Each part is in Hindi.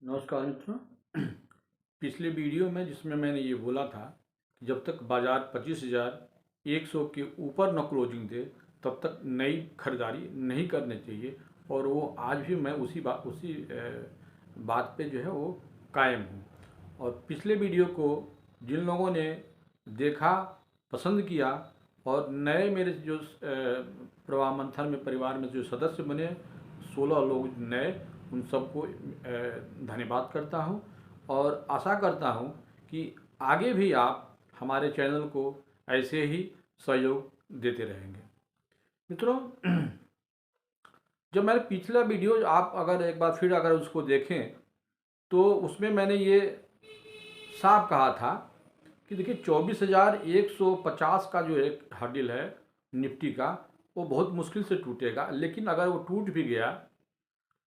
नमस्कार मित्रों। पिछले वीडियो में जिसमें मैंने ये बोला था कि जब तक बाज़ार 25,100 के ऊपर न क्लोजिंग दे तब तक नई खरीदारी नहीं करनी चाहिए, और वो आज भी मैं उसी बात पे जो है वो कायम हूँ। और पिछले वीडियो को जिन लोगों ने देखा, पसंद किया और नए मेरे जो प्रवाह मंथन में परिवार में जो सदस्य बने 16 लोग नए, उन सबको धन्यवाद करता हूं और आशा करता हूं कि आगे भी आप हमारे चैनल को ऐसे ही सहयोग देते रहेंगे। मित्रों, जब मैंने पिछला वीडियो आप अगर एक बार फिर अगर उसको देखें तो उसमें मैंने ये साफ कहा था कि देखिए 24,150 का जो एक हर्डिल है निफ्टी का, वो बहुत मुश्किल से टूटेगा, लेकिन अगर वो टूट भी गया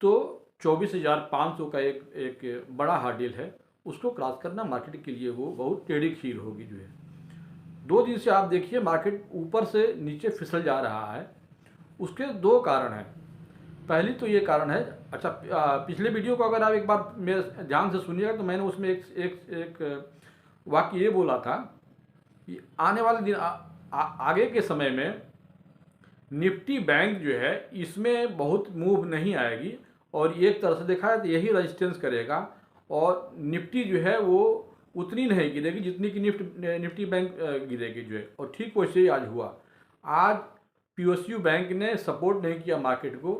तो 24,500 का एक बड़ा हार्डिल है, उसको क्रॉस करना मार्केट के लिए वो बहुत टेढ़ी खीर होगी। जो है 2 दिन से आप देखिए मार्केट ऊपर से नीचे फिसल जा रहा है। उसके 2 कारण हैं। पहली तो ये कारण है, अच्छा पिछले वीडियो को अगर आप एक बार मेरे ध्यान से सुनिएगा तो मैंने उसमें एक वाक्य ये बोला था कि आने वाले दिन आगे के समय में निफ्टी बैंक जो है इसमें बहुत मूव नहीं आएगी, और एक तरह से देखा है तो यही रेजिस्टेंस करेगा, और निफ्टी जो है वो उतनी नहीं गिरेगी जितनी कि निफ्टी बैंक गिरेगी जो है। और ठीक वैसे ही आज हुआ। आज पीएसयू बैंक ने सपोर्ट नहीं किया मार्केट को,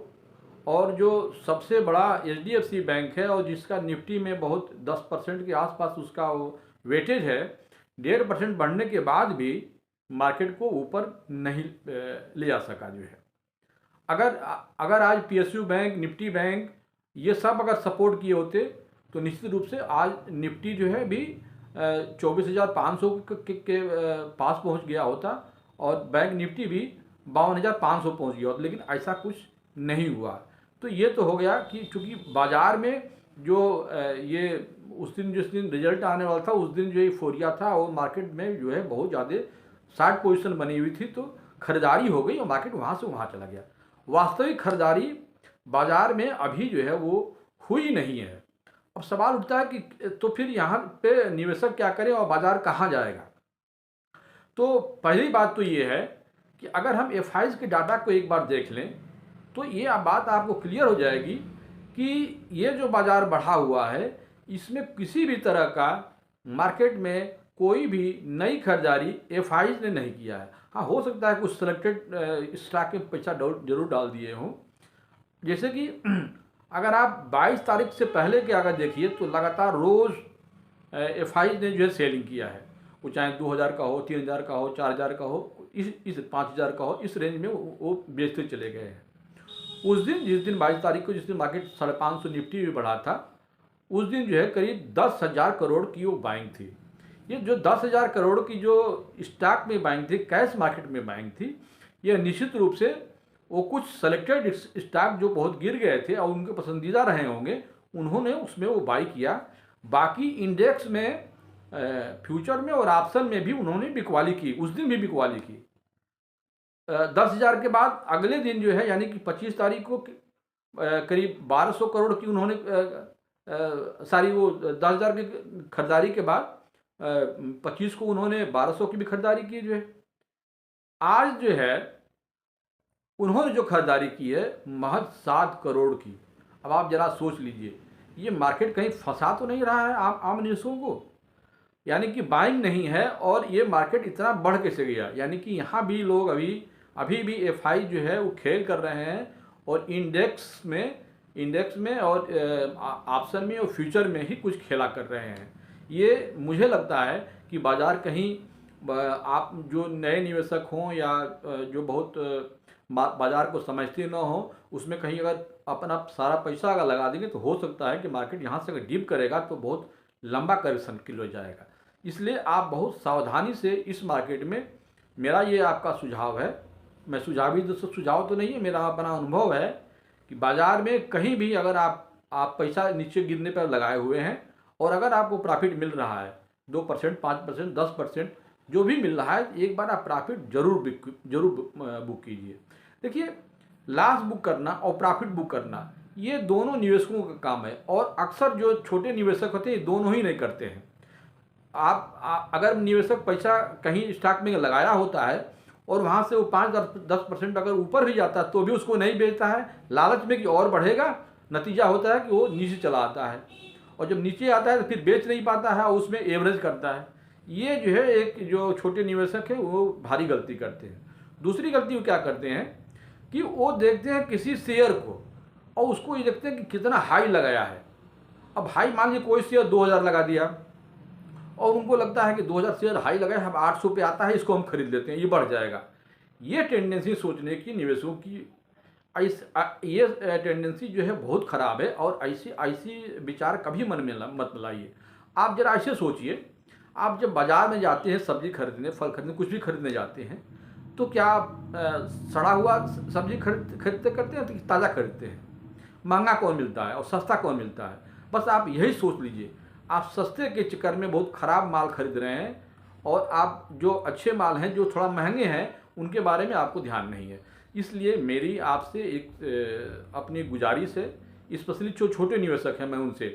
और जो सबसे बड़ा एचडीएफसी बैंक है और जिसका निफ्टी में बहुत 10% के आसपास उसका वो वेटेज है, 1.5% बढ़ने के बाद भी मार्केट को ऊपर नहीं ले जा सका जो है। अगर अगर आज पीएसयू बैंक, निफ्टी बैंक ये सब अगर सपोर्ट किए होते तो निश्चित रूप से आज निफ्टी जो है भी 24,500 के पास पहुंच गया होता, और बैंक निफ्टी भी 52,500 पहुंच गया होता, लेकिन ऐसा कुछ नहीं हुआ। तो ये तो हो गया कि चूंकि बाजार में जो ये उस दिन जिस दिन रिजल्ट आने वाला था उस दिन जो यूफोरिया था, और मार्केट में जो है बहुत ज़्यादा शार्ट पोजीशन बनी हुई थी, तो खरीदारी हो गई और मार्केट वहाँ से वहाँ चला गया। वास्तविक खरीदारी बाजार में अभी जो है वो हुई नहीं है। अब सवाल उठता है कि तो फिर यहाँ पे निवेशक क्या करें और बाजार कहाँ जाएगा। तो पहली बात तो ये है कि अगर हम एफआईज के डाटा को एक बार देख लें तो ये बात आपको क्लियर हो जाएगी कि ये जो बाजार बढ़ा हुआ है इसमें किसी भी तरह का मार्केट में कोई भी नई खरीदारी एफआईज ने नहीं किया है। हाँ, हो सकता है कुछ सिलेक्टेड स्टॉक में पैसा जरूर डाल दिए हों। जैसे कि अगर आप 22 तारीख से पहले के अगर देखिए तो लगातार रोज़ एफआईज ने जो है सेलिंग किया है, वो चाहे 2,000 का हो, 3,000 का हो, 4,000 का हो, इस 5,000 का हो, इस रेंज में वो बेचते चले गए हैं। उस दिन जिस दिन 22 तारीख को जिस दिन मार्केट 550 निफ्टी भी बढ़ा था, उस दिन जो है करीब 10,000 करोड़ की वो बाइंग थी। ये जो 10,000 करोड़ की जो स्टॉक में बाइंग थी, कैश मार्केट में बाइंग थी, ये निश्चित रूप से वो कुछ सेलेक्टेड स्टॉक जो बहुत गिर गए थे और उनके पसंदीदा रहे होंगे, उन्होंने उसमें वो बाई किया। बाकी इंडेक्स में, फ्यूचर में और ऑप्शन में भी उन्होंने बिकवाली की, उस दिन भी बिकवाली की। 10,000 के बाद अगले दिन जो है यानी कि 25 तारीख को करीब 1,200 करोड़ की उन्होंने सारी वो 10,000 की खरीदारी के बाद 25 को उन्होंने 1,200 की भी खरीदारी की जो है। आज जो है उन्होंने जो खरीदारी की है महज 7 करोड़ की। अब आप जरा सोच लीजिए, ये मार्केट कहीं फंसा तो नहीं रहा है आम निवेशकों को? यानी कि बाइंग नहीं है और ये मार्केट इतना बढ़ कैसे गया? यानी कि यहाँ भी लोग अभी भी एफआई जो है वो खेल कर रहे हैं, और इंडेक्स में और ऑप्शन में और फ्यूचर में ही कुछ खेला कर रहे हैं। ये मुझे लगता है कि बाजार कहीं आप जो नए निवेशक हों या जो बहुत बाजार को समझते न हो, उसमें कहीं अगर अपना सारा पैसा अगर लगा देंगे तो हो सकता है कि मार्केट यहाँ से अगर डिप करेगा तो बहुत लंबा करेक्शन के लिए जाएगा। इसलिए आप बहुत सावधानी से इस मार्केट में, मेरा ये आपका सुझाव है, मैं सुझाव तो नहीं है, मेरा अपना अनुभव है कि बाजार में कहीं भी अगर आप पैसा नीचे गिरने पर लगाए हुए हैं और अगर आपको प्रॉफिट मिल रहा है 2%, 5%, 10% जो भी मिल रहा है, एक बार आप प्रॉफिट जरूर बुक कीजिए। देखिए, लॉस बुक करना और प्रॉफिट बुक करना ये दोनों निवेशकों का काम है, और अक्सर जो छोटे निवेशक होते हैं ये दोनों ही नहीं करते हैं। अगर निवेशक पैसा कहीं स्टॉक में लगाया होता है और वहाँ से वो 5-10% अगर ऊपर भी जाता है तो भी उसको नहीं बेचता है, लालच में कि और बढ़ेगा। नतीजा होता है कि वो नीचे चला आता है, और जब नीचे आता है तो फिर बेच नहीं पाता है और उसमें एवरेज करता है। ये जो है एक जो छोटे निवेशक है वो भारी गलती करते हैं। दूसरी गलती वो क्या करते हैं कि वो देखते हैं किसी शेयर को और उसको ये देखते हैं कि कितना हाई लगाया है। अब हाई मान लीजिए कोई शेयर 2000 लगा दिया और उनको लगता है कि 2000 शेयर हाई लगा है, अब 800 पे आता है, इसको हम खरीद लेते हैं, ये बढ़ जाएगा। ये टेंडेंसी सोचने की निवेशकों की ये टेंडेंसी जो है बहुत ख़राब है, और ऐसी ऐसी विचार कभी मन में मत लाइए। आप जरा ऐसे सोचिए, आप जब बाज़ार में जाते हैं सब्ज़ी खरीदने, फल खरीदने, कुछ भी खरीदने जाते हैं, तो क्या आप सड़ा हुआ सब्ज़ी खरीदते करते हैं कि ताज़ा खरीदते हैं? महंगा कौन मिलता है और सस्ता कौन मिलता है? बस आप यही सोच लीजिए, आप सस्ते के चक्कर में बहुत ख़राब माल खरीद रहे हैं, और आप जो अच्छे माल हैं जो थोड़ा महंगे हैं उनके बारे में आपको ध्यान नहीं है। इसलिए मेरी आपसे एक अपनी गुजारिश है, स्पेशली जो छोटे निवेशक हैं मैं उनसे,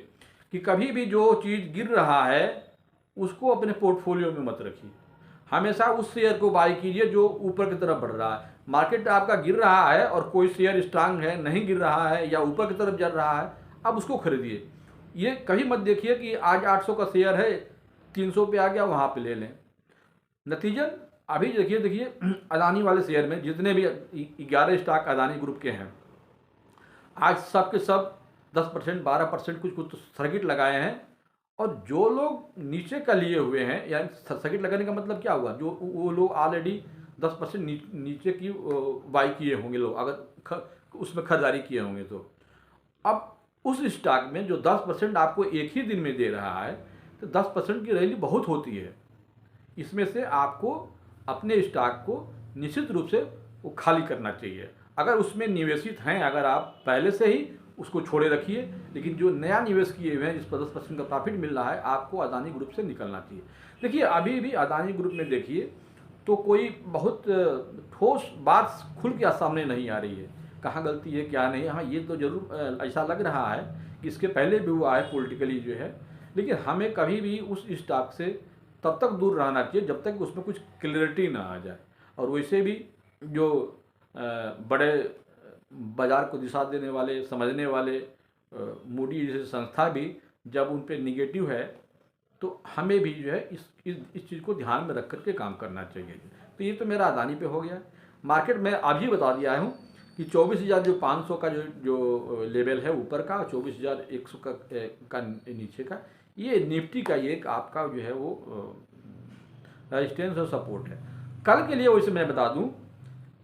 कि कभी भी जो चीज़ गिर रहा है उसको अपने पोर्टफोलियो में मत रखिए। हमेशा उस शेयर को बाई कीजिए जो ऊपर की तरफ बढ़ रहा है। मार्केट आपका गिर रहा है और कोई शेयर स्ट्रांग है, नहीं गिर रहा है या ऊपर की तरफ जा रहा है, अब उसको खरीदिए। ये कभी मत देखिए कि आज 800 का शेयर है, 300 पे आ गया, वहाँ पे ले लें। नतीजन अभी देखिए देखिए अदानी वाले शेयर में जितने भी 11 स्टॉक अदानी ग्रुप के हैं, आज सब के सब 10%, 12% कुछ कुछ तो सर्किट लगाए हैं। और जो लोग नीचे का लिए हुए हैं, यानी सर्किट लगाने का मतलब क्या हुआ, जो वो लोग ऑलरेडी 10% नीचे की बाई किए होंगे लोग, अगर उसमें खरीदारी किए होंगे तो अब उस स्टॉक में जो 10% आपको एक ही दिन में दे रहा है, तो 10% की रैली बहुत होती है। इसमें से आपको अपने स्टॉक को निश्चित रूप से वो खाली करना चाहिए। अगर उसमें निवेशित हैं, अगर आप पहले से ही उसको छोड़े रखिए, लेकिन जो नया निवेश किए हुए हैं जिस पर 10% का प्रॉफिट मिल रहा है, आपको अदानी ग्रुप से निकलना चाहिए। देखिए अभी भी अदानी ग्रुप में देखिए तो कोई बहुत ठोस बात खुल के सामने नहीं आ रही है, कहाँ गलती है क्या नहीं। हाँ, ये तो जरूर ऐसा लग रहा है कि इसके पहले भी हुआ है पॉलिटिकली जो है, लेकिन हमें कभी भी उस स्टॉक से तब तक दूर रहना चाहिए जब तक उसमें कुछ क्लियरिटी ना आ जाए। और वैसे भी जो बड़े बाज़ार को दिशा देने वाले, समझने वाले मूडी जैसे संस्था भी जब उन पर निगेटिव है, तो हमें भी जो है इस चीज़ को ध्यान में रख करके काम करना चाहिए। तो ये तो मेरा अदानी पे हो गया। मार्केट में अभी बता दिया हूँ कि 24,000 जो 500 का जो लेवल है ऊपर का, 24,100 का नीचे का, ये निफ्टी का ये एक आपका जो है वो रेजिस्टेंस और सपोर्ट है। कल के लिए वैसे मैं बता दूं,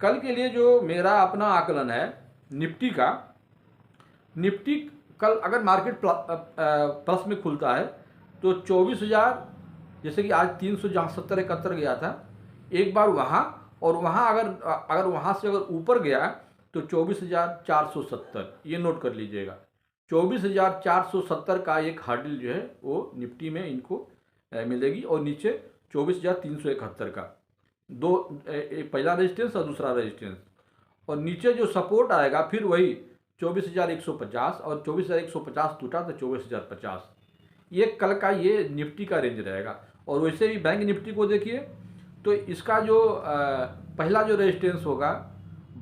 कल के लिए जो मेरा अपना आकलन है निफ्टी का, निफ्टी कल अगर मार्केट प्लस में खुलता है तो 24,000, जैसे कि आज 300 जहाँ 70-71 गया था, एक बार वहाँ, और वहाँ अगर वहाँ से अगर ऊपर गया तो 24,470, ये नोट कर लीजिएगा। 24,470 का एक हार्डल जो है वो निफ्टी में इनको मिलेगी, और नीचे 24,371 का पहला रेजिस्टेंस और दूसरा रेजिस्टेंस, और नीचे जो सपोर्ट आएगा फिर वही 24,150, और 24,150 टूटा तो 24,050। ये कल का ये निफ्टी का रेंज रहेगा। और वैसे भी बैंक निफ्टी को देखिए तो इसका जो पहला जो रेजिस्टेंस होगा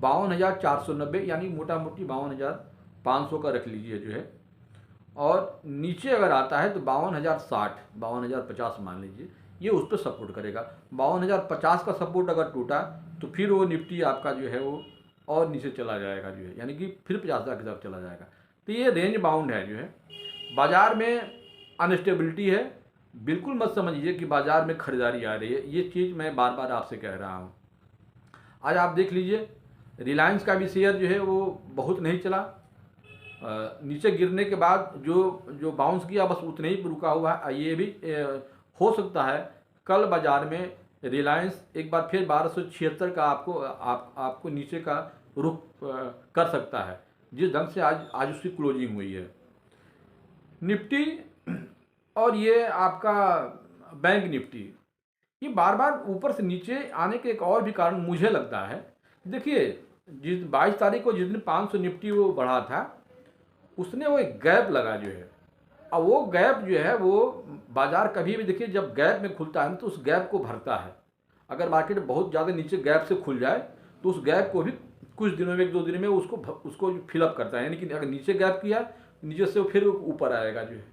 52,490, यानी मोटा मोटी 52,500 का रख लीजिए जो है, और नीचे अगर आता है तो 52,060, 52,050 मान लीजिए, ये उस पर सपोर्ट करेगा। 52,050 का सपोर्ट अगर टूटा तो फिर वो निफ्टी आपका जो है वो और नीचे चला जाएगा जो है, यानी कि फिर 50,000 की तरफ चला जाएगा। तो ये रेंज बाउंड है जो है। बाज़ार में अनस्टेबिलिटी है, बिल्कुल मत समझिए कि बाज़ार में खरीदारी आ रही है, ये चीज़ मैं बार बार आपसे कह रहा हूँ। आज आप देख लीजिए रिलायंस का भी शेयर जो है वो बहुत नहीं चला, नीचे गिरने के बाद जो बाउंस किया बस उतने ही रुका हुआ है। ये भी हो सकता है कल बाज़ार में रिलायंस एक बार फिर 1276 का आपको नीचे का रुख कर सकता है, जिस ढंग से आज उसकी क्लोजिंग हुई है। निफ्टी और ये आपका बैंक निफ्टी, ये बार बार ऊपर से नीचे आने के एक और भी कारण मुझे लगता है। देखिए जिस 22 तारीख को जिस दिन 500 निफ्टी वो बढ़ा था, उसने वो एक गैप लगा जो है। अब वो गैप जो है वो बाज़ार कभी भी देखिए जब गैप में खुलता है ना तो उस गैप को भरता है। अगर मार्केट बहुत ज़्यादा नीचे गैप से खुल जाए तो उस गैप को भी कुछ दिनों में 1-2 दिन में उसको फिलअप करता है। यानी कि अगर नीचे गैप किया नीचे से फिर ऊपर आएगा जो है।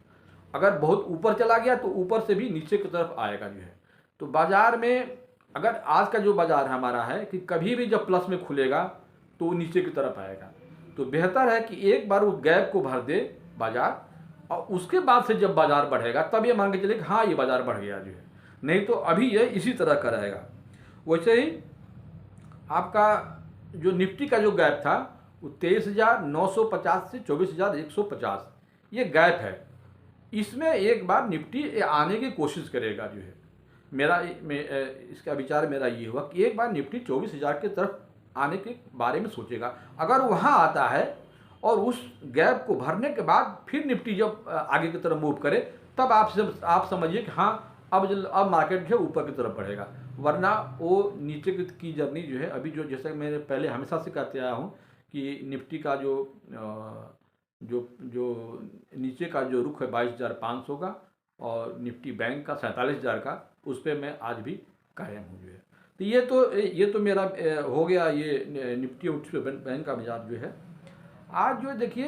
अगर बहुत ऊपर चला गया तो ऊपर से भी नीचे की तरफ आएगा जो है। तो बाज़ार में अगर आज का जो बाज़ार हमारा है कि कभी भी जब प्लस में खुलेगा तो वो नीचे की तरफ आएगा। तो बेहतर है कि एक बार उस गैप को भर दे बाज़ार और उसके बाद से जब बाज़ार बढ़ेगा तब ये मान के चले कि हाँ ये बाज़ार बढ़ गया जो है। नहीं तो अभी ये इसी तरह का रहेगा। वैसे ही आपका जो निफ्टी का जो गैप था वो 23,950 से 24,150 ये गैप है। इसमें एक बार निफ्टी आने की कोशिश करेगा जो है। इसका विचार मेरा ये हुआ कि एक बार निफ्टी 24,000 की तरफ आने के बारे में सोचेगा। अगर वहाँ आता है और उस गैप को भरने के बाद फिर निफ्टी जब आगे की तरफ मूव करे तब आप समझिए कि हाँ अब मार्केट जो है ऊपर की तरफ बढ़ेगा। वरना वो नीचे की जर्नी जो है अभी जो जैसे मैंने पहले हमेशा से कहते आया हूँ कि निफ्टी का जो नीचे का जो रुख है 22,500 का और निफ्टी बैंक का 47,000 का उस पर मैं आज भी कायम हूँ जो है। तो ये तो मेरा हो गया ये निफ्टी और बैंक का मिजाज जो है। आज जो देखिए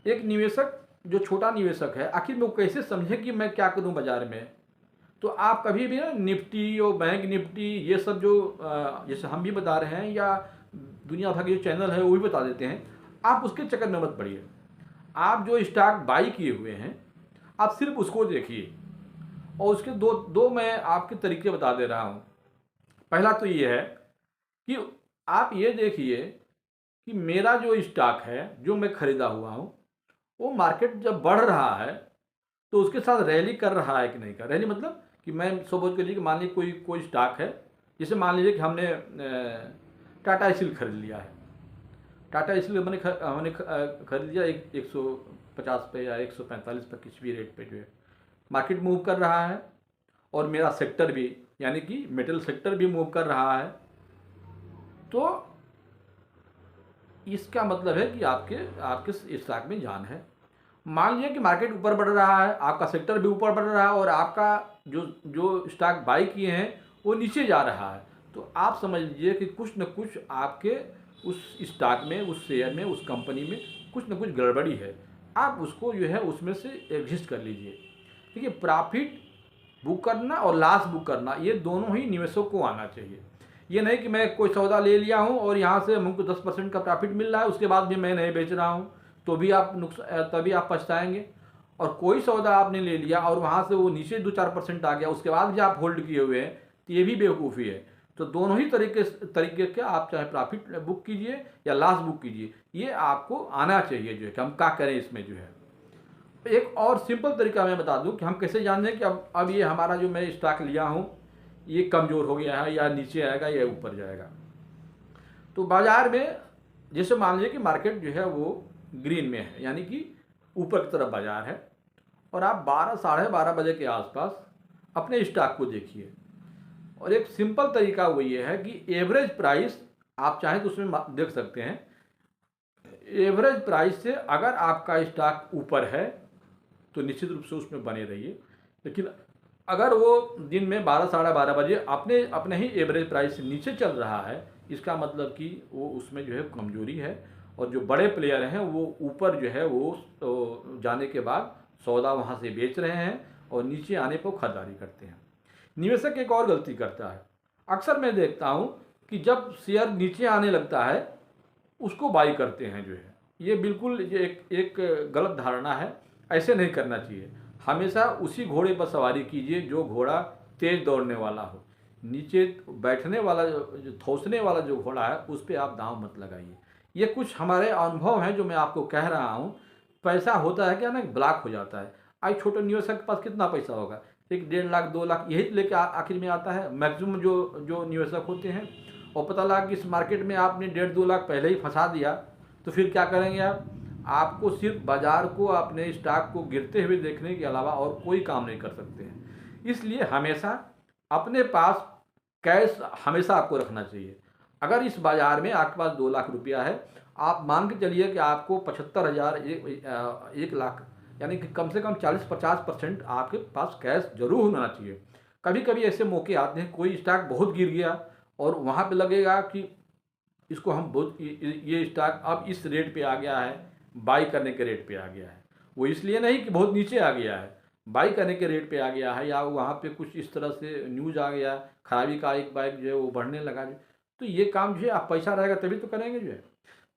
एक निवेशक जो छोटा निवेशक है आखिर में वो कैसे समझे कि मैं क्या करूं बाजार में। तो आप कभी भी ना निफ्टी और बैंक निफ्टी ये सब जो जैसे हम भी बता रहे हैं या दुनिया भर के जो चैनल है वो भी बता देते हैं, आप उसके चक्कर में मत पड़िए। आप जो स्टॉक बाई किए हुए हैं आप सिर्फ उसको देखिए और उसके दो मैं आपके तरीके बता दे रहा हूँ। पहला तो ये है कि आप ये देखिए कि मेरा जो स्टॉक है जो मैं खरीदा हुआ हूँ वो मार्केट जब बढ़ रहा है तो उसके साथ रैली कर रहा है कि नहीं कर रैली मतलब कि मैं सपोज करिए कि मान लीजिए कोई स्टॉक है, जैसे मान लीजिए कि हमने टाटा स्टील खरीद लिया है। टाटा स्टील हमने खरीद लिया 150 पे या 145 पे किसी भी रेट पे जो है मार्केट मूव कर रहा है और मेरा सेक्टर भी यानी कि मेटल सेक्टर भी मूव कर रहा है। तो इसका मतलब है कि आपके स्टॉक में जान है। मान लीजिए कि मार्केट ऊपर बढ़ रहा है, आपका सेक्टर भी ऊपर बढ़ रहा है और आपका जो स्टॉक बाई किए हैं वो नीचे जा रहा है, तो आप समझ लीजिए कि कुछ न कुछ आपके उस स्टॉक में, उस शेयर में, उस कंपनी में कुछ न कुछ गड़बड़ी है। आप उसको जो है उसमें से एग्जिस्ट कर लीजिए। देखिए प्रॉफिट बुक करना और लॉस बुक करना ये दोनों ही निवेशक को आना चाहिए। ये नहीं कि मैं कोई सौदा ले लिया हूँ और यहाँ से हमको 10% का प्रॉफिट मिल रहा है उसके बाद भी मैं नहीं बेच रहा हूँ तो भी तभी आप पछताएंगे। और कोई सौदा आपने ले लिया और वहाँ से वो नीचे 2-4% आ गया उसके बाद भी आप होल्ड किए हुए हैं तो ये भी बेवकूफ़ी है। तो दोनों ही तरीके के आप चाहे प्रॉफिट बुक कीजिए या लॉस बुक कीजिए, ये आपको आना चाहिए जो है कि हम क्या करें इसमें जो है। एक और सिंपल तरीका मैं बता दूं कि हम कैसे जान दें कि अब ये हमारा जो मैं स्टॉक लिया हूँ ये कमज़ोर हो गया है या नीचे आएगा या ऊपर जाएगा। तो बाज़ार में जैसे मान लीजिए कि मार्केट जो है वो ग्रीन में है यानी कि ऊपर की तरफ बाज़ार है और आप 12-12:30 बजे के आसपास अपने स्टॉक को देखिए। और एक सिंपल तरीका वो ये है कि एवरेज प्राइस आप चाहें तो उसमें देख सकते हैं। एवरेज प्राइस से अगर आपका स्टॉक ऊपर है तो निश्चित रूप से उसमें बने रहिए, लेकिन अगर वो दिन में 12-12:30 बजे अपने ही एवरेज प्राइस से नीचे चल रहा है इसका मतलब कि वो उसमें जो है कमजोरी है और जो बड़े प्लेयर हैं वो ऊपर जो है वो जाने के बाद सौदा वहाँ से बेच रहे हैं और नीचे आने पर खरीदारी करते हैं। निवेशक एक और गलती करता है, अक्सर मैं देखता हूँ कि जब शेयर नीचे आने लगता है उसको बाई करते हैं जो है। ये बिल्कुल ये एक गलत धारणा है, ऐसे नहीं करना चाहिए। हमेशा उसी घोड़े पर सवारी कीजिए जो घोड़ा तेज दौड़ने वाला हो। नीचे बैठने वाला जो ठोसने वाला जो घोड़ा है उस पर आप दांव मत लगाइए। ये कुछ हमारे अनुभव हैं जो मैं आपको कह रहा हूँ। पैसा होता है क्या ना ब्लॉक हो जाता है। आज छोटे निवेशक के पास कितना पैसा होगा, 1-1.5 लाख 2 लाख यही लेके आखिर में आता है मैक्सिमम जो निवेशक होते हैं। और पता लगा कि इस मार्केट में आपने 1.5-2 लाख पहले ही फंसा दिया तो फिर क्या करेंगे आप। आपको सिर्फ बाज़ार को अपने स्टॉक को गिरते हुए देखने के अलावा और कोई काम नहीं कर सकते हैं। इसलिए हमेशा अपने पास कैश हमेशा आपको रखना चाहिए। अगर इस बाज़ार में आपके पास 2 लाख रुपया है, आप मान के चलिए कि आपको 75,000 1 लाख यानी कि कम से कम 40-50% आपके पास कैश जरूर होना चाहिए। कभी कभी ऐसे मौके आते हैं, कोई स्टॉक बहुत गिर गया और वहाँ पे लगेगा कि इसको हम बहुत ये स्टॉक अब इस रेट पे आ गया है, बाई करने के रेट पे आ गया है। वो इसलिए नहीं कि बहुत नीचे आ गया है, बाई करने के रेट पे आ गया है, या वहाँ पे कुछ इस तरह से न्यूज़ आ गया खराबी का, एक बाइक जो है वो बढ़ने लगा जो। तो ये काम जो है, आप पैसा रहेगा तभी तो करेंगे जो है।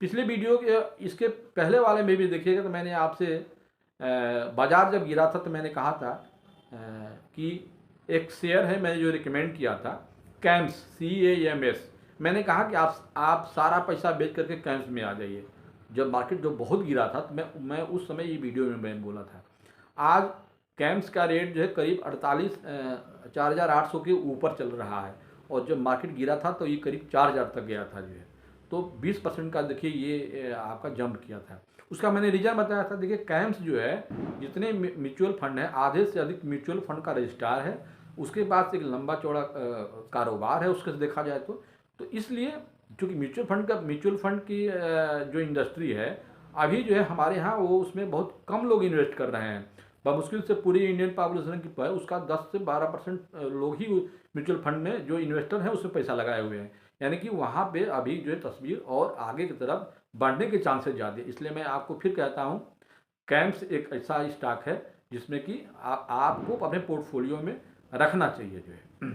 पिछले वीडियो के इसके पहले वाले में भी देखिएगा तो मैंने आपसे बाजार जब गिरा था तो मैंने कहा था कि एक शेयर है, मैंने जो रिकमेंड किया था कैम्स, CAMS। मैंने कहा कि आप सारा पैसा बेच करके कैम्स में आ जाइए। जब मार्केट जो बहुत गिरा था तो मैं उस समय ये वीडियो में मैंने बोला था। आज कैम्स का रेट जो है करीब 4,800 के ऊपर चल रहा है, और जब मार्केट गिरा था तो ये करीब 4,000 तक गया था जो है। तो 20% का देखिए ये आपका जंप किया था। उसका मैंने रीज़न बताया था। देखिए कैम्स जो है, जितने म्यूचुअल फंड हैं, आधे से अधिक म्यूचुअल फंड का रजिस्ट्रार है, उसके पास एक लंबा चौड़ा कारोबार है उसके से देखा जाए तो इसलिए चूँकि म्यूचुअल फंड की जो इंडस्ट्री है अभी जो है हमारे यहाँ, वो उसमें बहुत कम लोग इन्वेस्ट कर रहे हैं। बमुश्किल से पूरी इंडियन पॉपुलेशन की उसका 10 से 12% लोग ही म्यूचुअल फंड में जो इन्वेस्टर हैं उसमें पैसा लगाए हुए हैं। यानी कि वहाँ पे अभी जो है तस्वीर और आगे की तरफ बढ़ने के चांसेस ज़्यादा है। इसलिए मैं आपको फिर कहता हूँ, कैम्स एक ऐसा स्टॉक है जिसमें कि आपको अपने पोर्टफोलियो में रखना चाहिए जो है।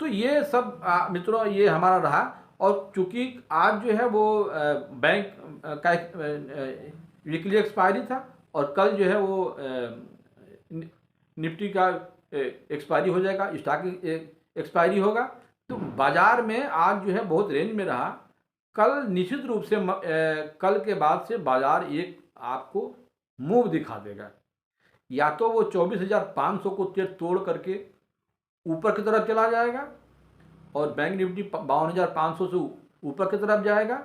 तो ये सब मित्रों ये हमारा रहा। और चूंकि आज जो है वो बैंक का वीकली एक्सपायरी था, और कल जो है वो निफ्टी का एक्सपायरी हो जाएगा, स्टॉक एक्सपायरी होगा। तो बाजार में आज जो है बहुत रेंज में रहा। कल निश्चित रूप से कल के बाद से बाजार एक आपको मूव दिखा देगा। या तो वो 24,500 को तोड़ करके ऊपर की तरफ चला जाएगा और बैंक निफ्टी 52,500 से ऊपर की तरफ जाएगा,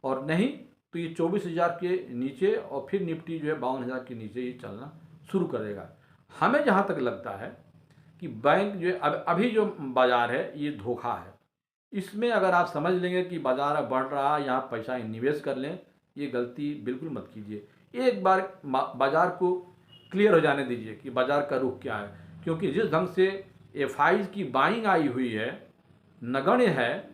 और नहीं तो ये 24,000 के नीचे, और फिर निफ्टी जो है 52,000 के नीचे ये चलना शुरू करेगा। हमें जहाँ तक लगता है कि बैंक जो है अभी जो बाज़ार है ये धोखा है। इसमें अगर आप समझ लेंगे कि बाज़ार बढ़ रहा है, यहाँ पैसा निवेश कर लें, ये गलती बिल्कुल मत कीजिए। एक बार बाज़ार को क्लियर हो जाने दीजिए कि बाज़ार का रुख क्या है। क्योंकि जिस ढंग से FIs की बाइंग आई हुई है, नगण्य है,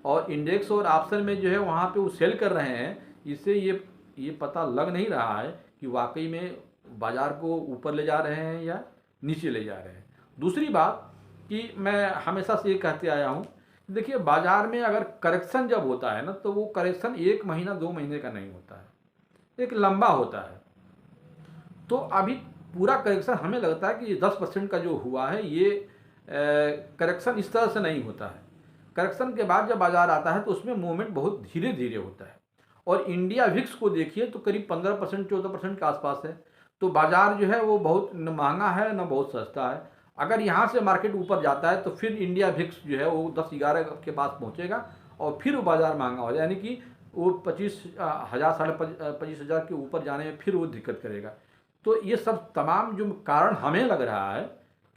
और इंडेक्स और ऑप्शन में जो है वहाँ पे वो सेल कर रहे हैं, इससे ये पता लग नहीं रहा है कि वाकई में बाज़ार को ऊपर ले जा रहे हैं या नीचे ले जा रहे हैं। दूसरी बात कि मैं हमेशा से ये कहते आया हूँ, देखिए बाज़ार में अगर करेक्शन जब होता है ना, तो वो करेक्शन 1 महीना 2 महीने का नहीं होता है, एक लंबा होता है। तो अभी पूरा करेक्शन हमें लगता है कि 10% का जो हुआ है, ये करेक्शन इस तरह से नहीं होता है। करेक्शन के बाद जब बाज़ार आता है तो उसमें मूवमेंट बहुत धीरे धीरे होता है। और इंडिया विक्स को देखिए तो करीब 15% 14% के आसपास है। तो बाज़ार जो है वो बहुत न महंगा है न बहुत सस्ता है। अगर यहाँ से मार्केट ऊपर जाता है तो फिर इंडिया विक्स जो है वो 10-11 के पास पहुँचेगा, और फिर वो बाज़ार महंगा हो जाए, यानी कि वो 25,000 साढ़े 25,000 के ऊपर जाने में फिर वो दिक्कत करेगा। तो ये सब तमाम जो कारण हमें लग रहा है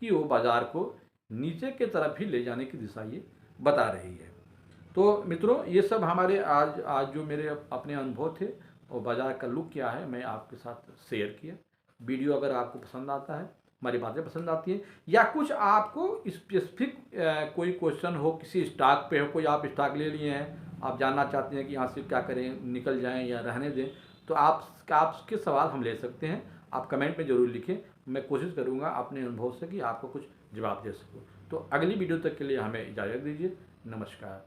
कि वो बाज़ार को नीचे के तरफ ही ले जाने की दिशा ये बता रही है। तो मित्रों ये सब हमारे आज जो मेरे अपने अनुभव थे, और बाज़ार का लुक क्या है मैं आपके साथ शेयर किया। वीडियो अगर आपको पसंद आता है, हमारी बातें पसंद आती हैं, या कुछ आपको स्पेसिफिक कोई क्वेश्चन हो किसी स्टॉक पे हो, कोई आप स्टॉक ले लिए हैं, आप जानना चाहते हैं कि यहाँ से क्या करें, निकल जाएं या रहने दें, तो आपके सवाल हम ले सकते हैं। आप कमेंट में ज़रूर लिखें, मैं कोशिश करूँगा अपने अनुभव से कि आपको कुछ जवाब दे सकूँ। तो अगली वीडियो तक के लिए हमें इजाज़त दीजिए। नमस्कार।